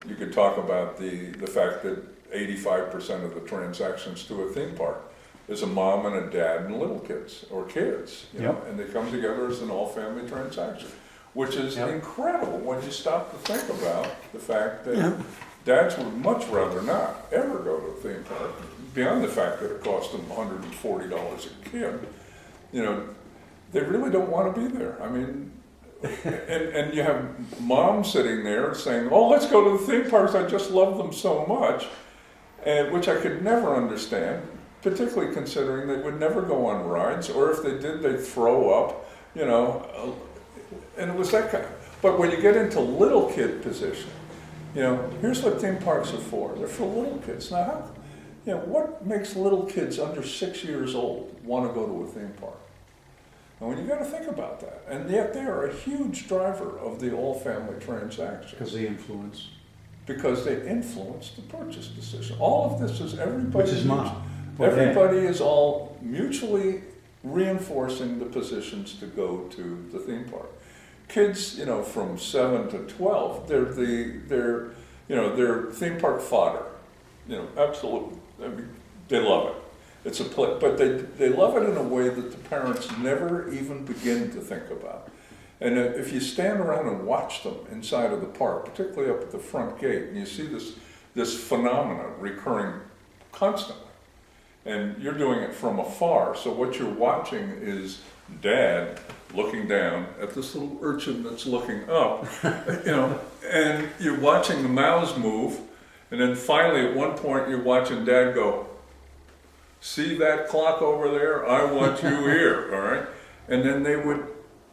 you could talk about the fact that 85% of the transactions to a theme park is a mom and a dad and little kids, or kids, you know, and they come together as an all-family transaction, which is incredible when you stop to think about the fact that dads would much rather not ever go to a theme park, beyond the fact that it costs them $140 a kid. You know, they really don't want to be there. I mean, and you have mom sitting there saying, "Oh, let's go to the theme parks. I just love them so much," and which I could never understand, particularly considering they would never go on rides, or if they did, they'd throw up. You know, and it was that kind. But when you get into little kid position, you know, here's what theme parks are for. They're for little kids. Now, how, you know, what makes little kids under 6 years old want to go to a theme park? And when you got to think about that, and yet they are a huge driver of the all-family transaction. Because they influence the purchase decision. All of this is everybody. Which is mom. Everybody is all mutually reinforcing the positions to go to the theme park. Kids, you know, from 7 to 12, they're theme park fodder. You know, absolutely. I mean, they love it. It's a play, but they love it in a way that the parents never even begin to think about. And if you stand around and watch them inside of the park, particularly up at the front gate, and you see this phenomenon recurring constantly, and you're doing it from afar, so what you're watching is dad looking down at this little urchin that's looking up, you know, and you're watching the mouths move, and then finally at one point you're watching dad go, "See that clock over there? I want you here," all right? And then they would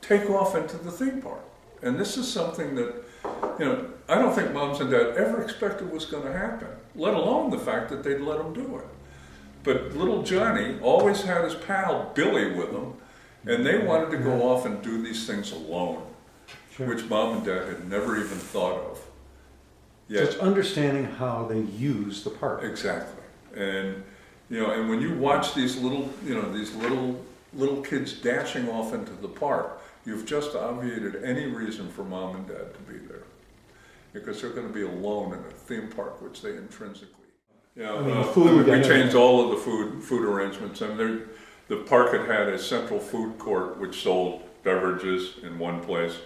take off into the theme park. And this is something that, you know, I don't think moms and dad ever expected was going to happen, let alone the fact that they'd let them do it. But little Johnny always had his pal Billy with him, and they wanted to go off and do these things alone, which mom and dad had never even thought of. Yet, so it's understanding how they use the park. Exactly. And you know, and when you watch these little, you know, these little kids dashing off into the park, you've just obviated any reason for mom and dad to be there, because they're going to be alone in a theme park, which they intrinsically. You know, we changed all of the food arrangements. I mean, the park had a central food court which sold beverages in one place,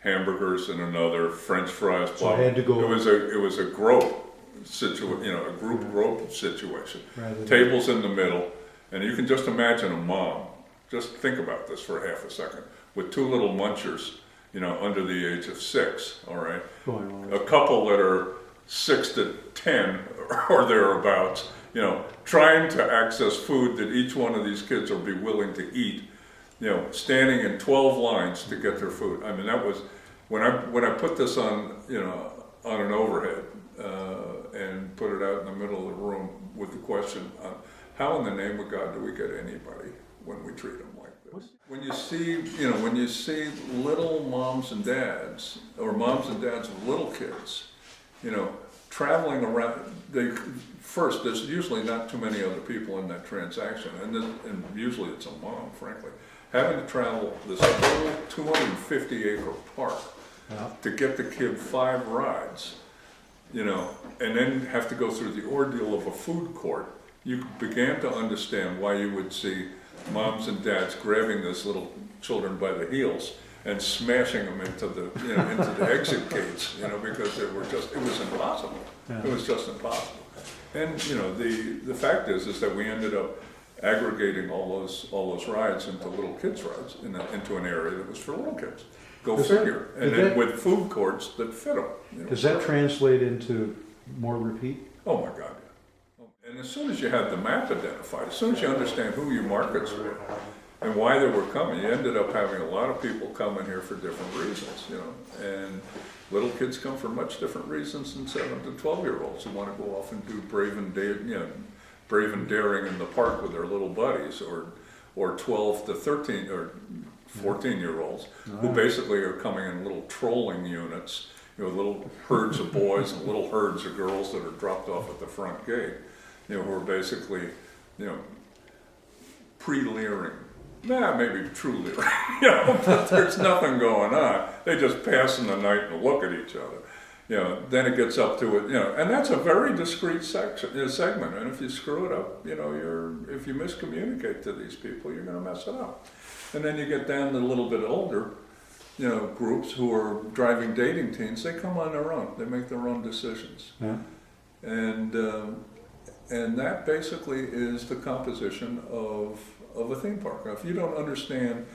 hamburgers in another, French fries. Blah. So I had to go. It was a grope. A group rope situation. Tables in the middle, and you can just imagine a mom. Just think about this for half a second, with two little munchers, you know, under the age of 6. All right, a couple that are 6 to 10 or thereabouts, you know, trying to access food that each one of these kids will be willing to eat. You know, standing in 12 lines to get their food. I mean, that was when I put this on, you know, on an overhead. And put it out in the middle of the room with the question, how in the name of God do we get anybody when we treat them like this? When you see little moms and dads, or moms and dads with little kids, you know, traveling around, there's usually not too many other people in that transaction, and usually it's a mom, frankly, having to travel this whole 250-acre park to get the kid 5 rides. You know, and then have to go through the ordeal of a food court. You began to understand why you would see moms and dads grabbing those little children by the heels and smashing them into the exit gates, you know, because it was impossible. It was just impossible. And you know, the fact is that we ended up aggregating all those rides into little kids' rides into an area that was for little kids. Go figure. And then with food courts that fit them. You know, does that translate into more repeat? Oh my God, yeah. And as soon as you had the map identified, as soon as you understand who your markets were and why they were coming, you ended up having a lot of people coming here for different reasons, you know. And little kids come for much different reasons than 7 to 12-year-olds who want to go off and do brave and daring in the park with their little buddies, or 12 to 13 or 14-year-olds who basically are coming in little trolling units, you know, little herds of boys and little herds of girls that are dropped off at the front gate, you know, who are basically, you know, pre-leering. Maybe true leering, you know, but there's nothing going on. They just pass in the night and look at each other. then it gets up to it, and that's a very discrete segment. And if you screw it up, if you miscommunicate to these people, you're going to mess it up. And then you get down to a little bit older, groups who are driving dating teens. They come on their own. They make their own decisions. Yeah. And that basically is the composition of a theme park. Now, if you don't understand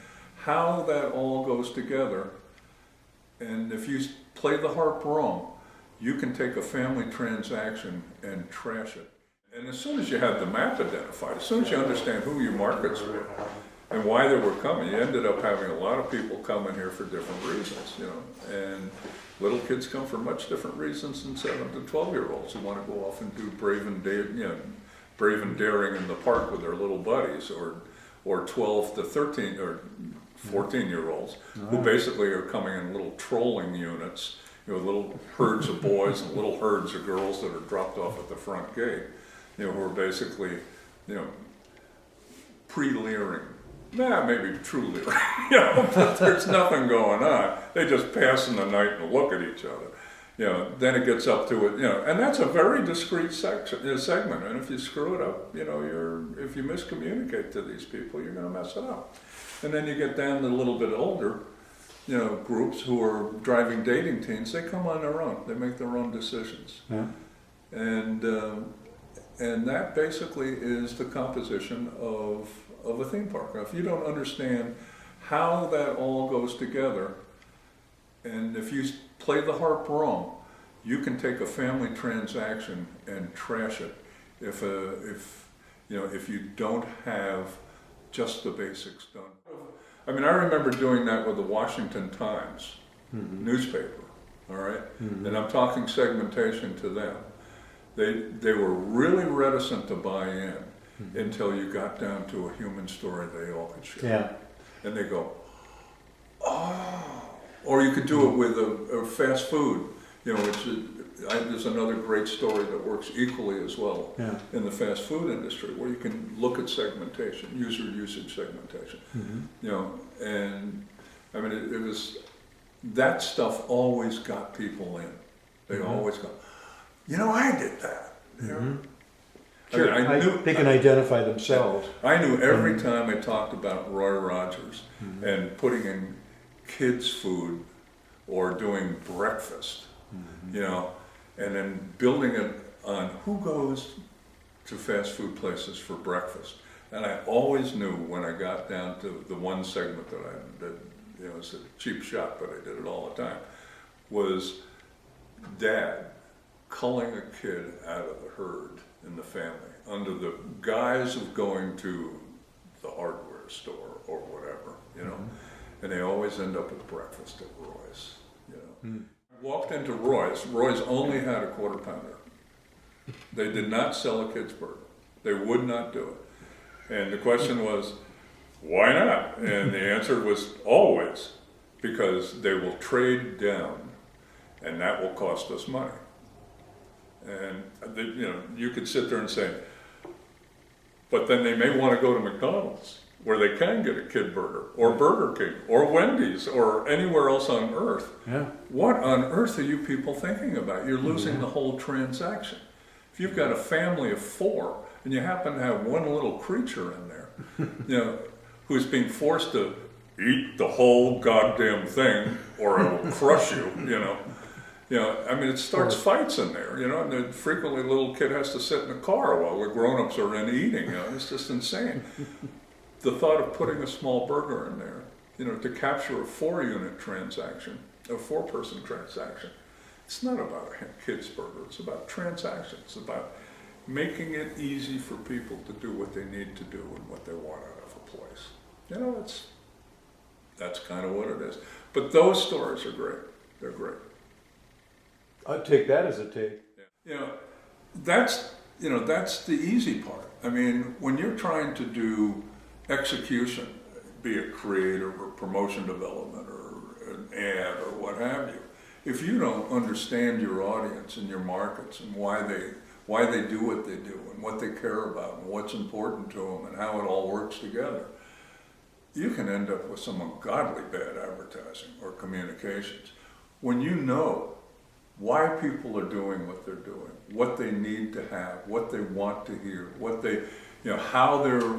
how that all goes together, and if you play the harp wrong, you can take a family transaction and trash it. And as soon as you have the map identified, as soon as you understand who your markets were and why they were coming, you ended up having a lot of people coming here for different reasons, and little kids come for much different reasons than 7 to 12-year-olds who want to go off and do brave and daring in the park with their little buddies, or 12 to 13 or 14-year-olds who basically are coming in little trolling units, little herds of boys and little herds of girls that are dropped off at the front gate, who are basically, pre-leering. Maybe truly, but there's nothing going on. They just pass in the night and look at each other. Then it gets up to it, and that's a very discrete segment. And if you screw it up, if you miscommunicate to these people, you're going to mess it up. And then you get down to a little bit older, groups who are driving dating teens. They come on their own. They make their own decisions. Yeah. And that basically is the composition of a theme park. Now, if you don't understand how that all goes together, and if you play the harp wrong, you can take a family transaction and trash it if you don't have just the basics done. I mean, I remember doing that with the Washington Times newspaper, all right? And I'm talking segmentation to them. They were really reticent to buy in until you got down to a human story they all could share. Yeah. And they go, oh. Or you could do it with a fast food, which there's another great story that works equally as well in the fast food industry, where you can look at segmentation, user usage segmentation. And I mean, it was, that stuff always got people in. They always go, I did that. Sure, I knew, they can identify themselves. I knew every time I talked about Roy Rogers and putting in kids' food or doing breakfast, and then building it on who goes to fast food places for breakfast. And I always knew when I got down to the one segment that I did, it's a cheap shot, but I did it all the time, was Dad culling a kid out of the herd in the family under the guise of going to the hardware store or whatever, and they always end up at breakfast at Roy's, Walked into Roy's only had a quarter pounder. They did not sell a kid's burger. They would not do it. And the question was, why not? And the answer was always, because they will trade down and that will cost us money. And you could sit there and say, but then they may want to go to McDonald's, where they can get a kid burger, or Burger King, or Wendy's, or anywhere else on earth. Yeah. What on earth are you people thinking about? You're losing the whole transaction. If you've got a family of 4, and you happen to have one little creature in there, who's being forced to eat the whole goddamn thing, or it'll crush you, I mean, it starts fights in there, and then frequently the little kid has to sit in the car while the grown-ups are in eating, it's just insane. The thought of putting a small burger in there, to capture a 4-unit transaction, a 4-person transaction, it's not about a kid's burger, it's about transactions, it's about making it easy for people to do what they need to do and what they want out of a place. That's kind of what it is. But those stories are great, they're great. I'd take that as a take. That's the easy part. I mean, when you're trying to do execution, be it creative or promotion development or an ad or what have you, if you don't understand your audience and your markets and why they do what they do and what they care about and what's important to them and how it all works together, you can end up with some ungodly bad advertising or communications. When you know why people are doing what they're doing, what they need to have, what they want to hear, what they, how they're,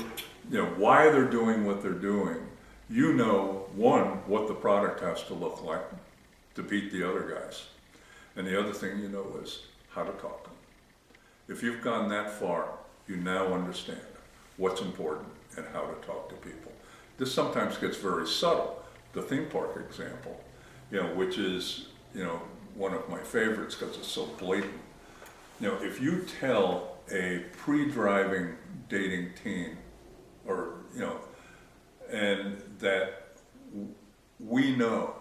why they're doing what they're doing. One, what the product has to look like to beat the other guys. And the other thing is how to talk to them. If you've gone that far, you now understand what's important and how to talk to people. This sometimes gets very subtle. The theme park example, which is, one of my favorites because it's so blatant. If you tell a pre-driving dating teen, or, and that we know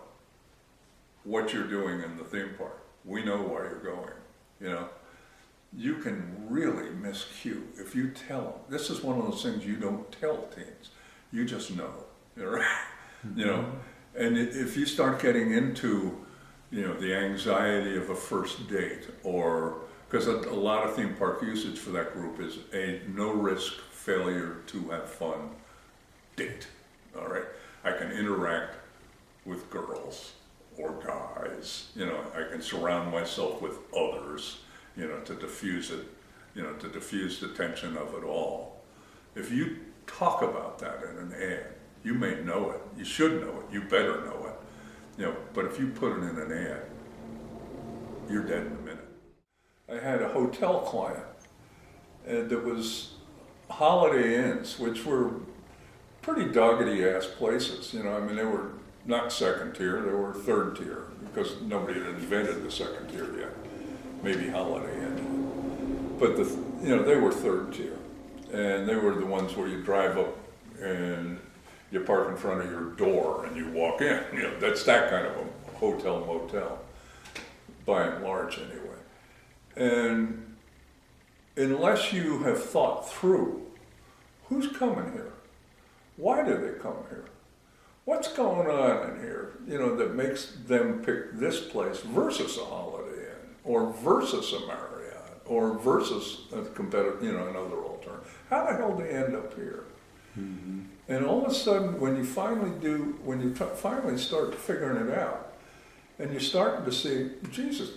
what you're doing in the theme park, we know why you're going, you can really miss cue if you tell them. This is one of those things you don't tell teens. You just know, right? And if you start getting into, the anxiety of a first date, or because a lot of theme park usage for that group is a no-risk failure to have fun date. All right, I can interact with girls or guys. I can surround myself with others. To diffuse it, to diffuse the tension of it all. If you talk about that in an ad, you may know it, you should know it, you better know it, but if you put it in an ad, you're dead in a minute. I had a hotel client, and it was Holiday Inns, which were pretty doggedy-ass places, they were not second tier, they were third tier, because nobody had invented the second tier yet. Maybe Holiday Inn, but they were third tier, and they were the ones where you drive up and you park in front of your door and you walk in. That's that kind of a hotel motel, by and large anyway. And unless you have thought through who's coming here, why do they come here, what's going on in here, that makes them pick this place versus a Holiday Inn, or versus a Marriott, or versus a competitor, another alternative. How the hell do they end up here? Mm-hmm. And all of a sudden, when you finally start figuring it out, and you're starting to see, Jesus,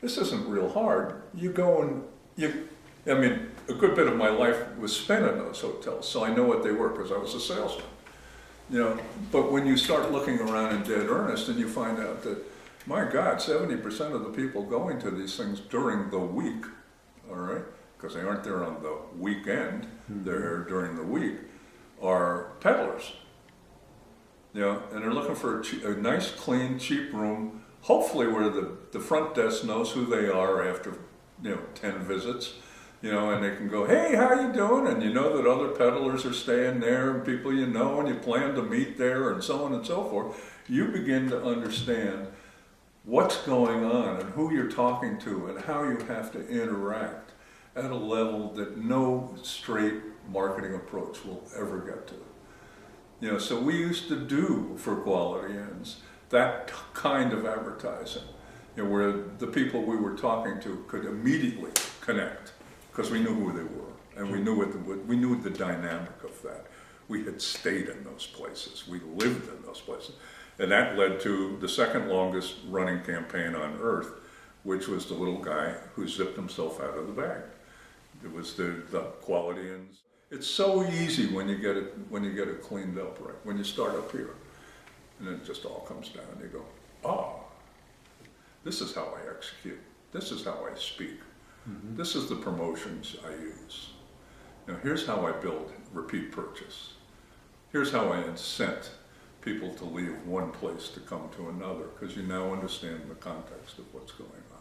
this isn't real hard. You go and a good bit of my life was spent in those hotels, so I know what they were because I was a salesman. But when you start looking around in dead earnest, and you find out that, my God, 70% of the people going to these things during the week, all right, because they aren't there on the weekend, they're here during the week, are peddlers. And they're looking for a nice, clean, cheap room, hopefully where the front desk knows who they are after, 10 visits, and they can go, hey, how you doing? And that other peddlers are staying there, and people and you plan to meet there, and so on and so forth. You begin to understand what's going on and who you're talking to and how you have to interact at a level that no straight marketing approach will ever get to. So we used to do for Quality Inns that kind of advertising, where the people we were talking to could immediately connect because we knew who they were, and we knew the dynamic of that. We had stayed in those places, we lived in those places. And that led to the second longest running campaign on earth, which was the little guy who zipped himself out of the bag. It was the Quality Inns. It's so easy when you get it cleaned up right, when you start up here. And it just all comes down and you go, this is how I execute. This is how I speak. Mm-hmm. This is the promotions I use. Here's how I build repeat purchase. Here's how I incent people to leave one place to come to another, because you now understand the context of what's going on.